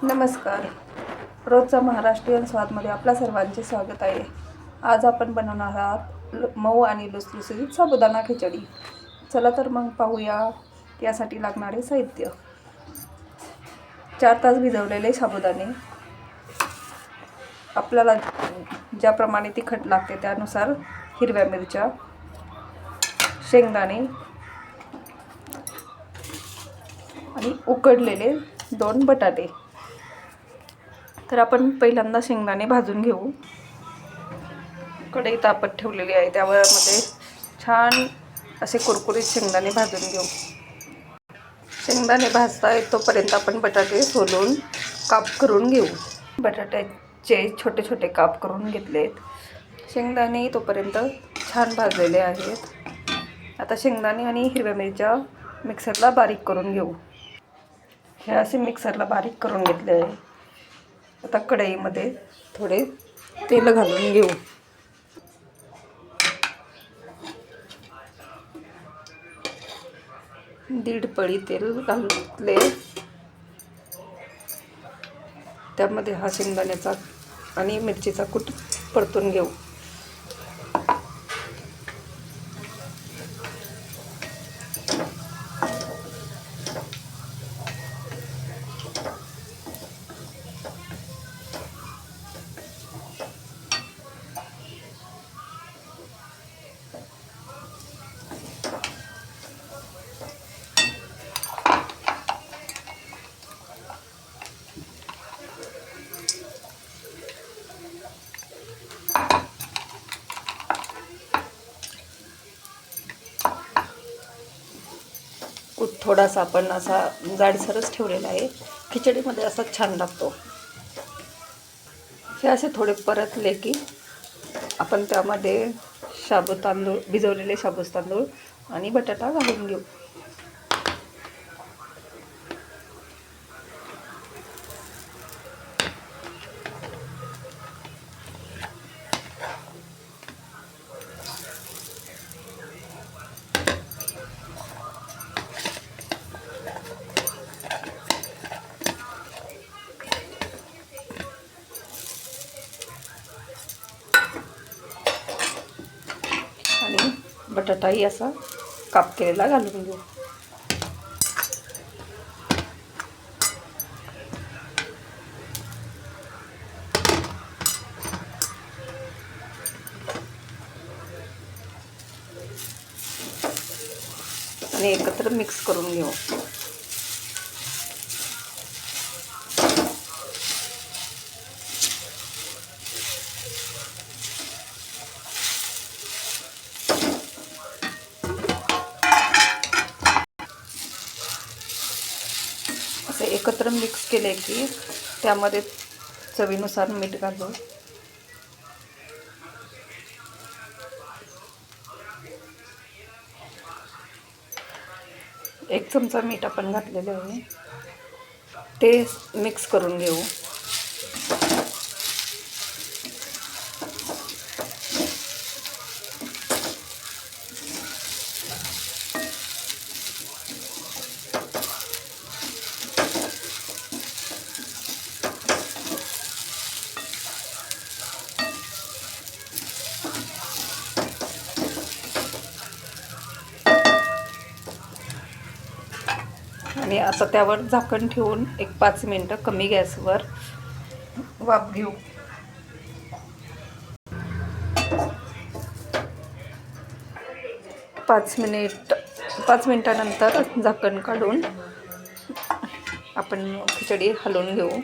नमस्कार. रोजचा महाराष्ट्रीयन स्वादमध्ये आपल्या सर्वांचे स्वागत आहे. आज आपण बनवणार आहोत मऊ आणि लुसलुसीत साबुदाणा खिचडी. चला तर मग पाहूया यासाठी लागणारे साहित्य. 4 तास भिजवलेले साबुदाणे, आपल्याला ज्याप्रमाणे तिखट लागते त्यानुसार हिरव्या मिरच्या, शेंगदाणे आणि उकडलेले 2 बटाटे. तर आपण पहिल्यांदा शेंगदाणे भाजून घेऊ. कढई तापत ठेवलेली आहे, त्यामध्ये छान असे कुरकुरीत शेंगदाणे भाजून घेऊ. शेंगदाणे भाजताय तोपर्यंत आपण बटाटे सोलून काप करून घेऊ. बटाट्याचे छोटे छोटे काप करून घेतलेत. शेंगदाणे तोपर्यंत छान भाजलेले आहेत. आता शेंगदाणे आणि हिरव्या मिरच्या मिक्सरला बारीक करून घेऊ. हे असे मिक्सरला बारीक करून घेतले आहे. आता कढईमध्ये थोडे तेल घालून घेऊ. दीड पळी तेल घालले. त्यामध्ये हा शेंगदाण्याचा आणि मिरचीचा कूट परतून घेऊ. कूट थोडासा आपण असा जाडसरच ठेवलेला आहे. खिचडीमध्ये असा छान लागतो. हे असे थोडे परतले की आपण त्यामध्ये तांदूळ, भिजवलेले शाबूत तांदूळ आणि बटाटा घालून घेऊ. आणि बटाटाही असा काप केलेला घालून घेऊ. आणि एकत्र मिक्स करून घेऊ. असे एकत्र मिक्स केले की त्यामध्ये चवीनुसार मीठ घालू. एक चमचा मीठ आपण घातलेले आहे. ते मिक्स करून घेऊ. आणि आता त्यावर झाकण ठेवून एक 5 मिनिटं कमी गॅसवर वाफ घेऊ. पाच मिनिटानंतर झाकण काढून आपण खिचडी हलवून घेऊ.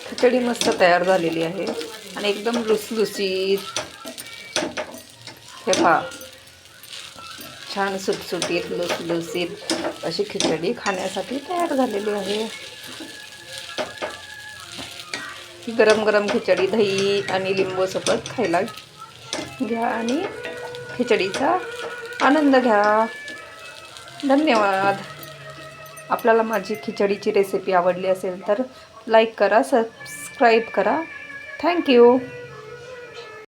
खिचडी मस्त तयार झालेली आहे आणि एकदम लुसलुसीत. हे पहा, छान सुटसुटीत लुसलुसीत अशी खिचडी खाण्यासाठी तयार झालेली आहे. गरम गरम खिचडी दही आणि लिंबूसोबत खायला घ्या आणि खिचडीचा आनंद घ्या. धन्यवाद. आपल्याला माझी खिचडीची रेसिपी आवडली असेल तर लाईक करा, सबस्क्राईब करा. थँक्यू.